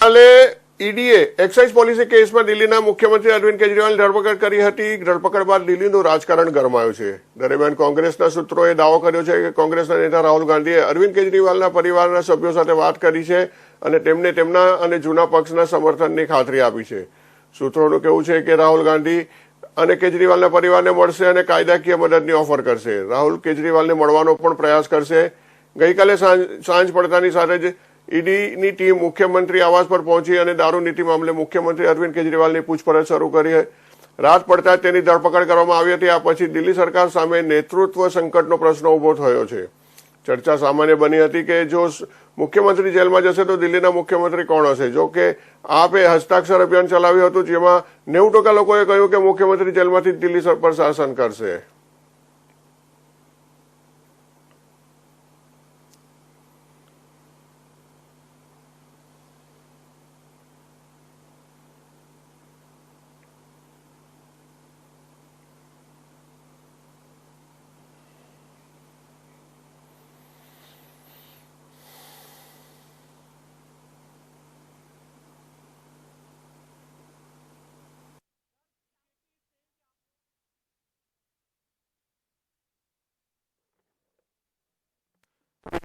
ગઈકાલે ઈડીએ excise policy કેસમાં દિલ્હીના મુખ્યમંત્રી અરવિંદ કેજરીવાલની ધરપકડ કરી હતી. ધરપકડ બાદ દિલ્હીનું રાજકારણ ગરમાયું છે. દરમિયાન કોંગ્રેસના સૂત્રોએ દાવો કર્યો છે કે કોંગ્રેસના નેતા રાહુલ ગાંધીએ અરવિંદ કેજરીવાલના પરિવારના સભ્યો સાથે વાત કરી છે અને તેમને તેમના અને જૂના પક્ષના સમર્થનની ખાતરી આપી છે. સૂત્રોનું કહેવું છે કે રાહુલ ગાંધી અને કેજરીવાલના પરિવારને મળશે અને કાયદાકીય મદદની ઓફર કરશે. રાહુલ કેજરીવાલને મળવાનો પણ પ્રયાસ કરશે. ગઈકાલે સાંજ પડતાની સાથે જ ઈડીની ટીમ મુખ્યમંત્રી આવાસ પર પહોંચી અને દારૂ નીતિ મામલે મુખ્યમંત્રી અરવિંદ કેજરીવાલની પૂછપરછ શરૂ કરી. રાત પડતા જ તેની ધરપકડ કરવામાં આવી હતી. આ પછી દિલ્હી સરકાર સામે નેતૃત્વ સંકટનો પ્રશ્ન ઉભો થયો છે. ચર્ચા સામાન્ય બની હતી કે જો મુખ્યમંત્રી જેલમાં જશે તો દિલ્હીના મુખ્યમંત્રી કોણ હશે. જો કે આપે હસ્તાક્ષર અભિયાન ચલાવ્યું હતું, જેમાં 90% લોકોએ કહ્યું કે મુખ્યમંત્રી જેલમાંથી દિલ્હી પર શાસન કરશે.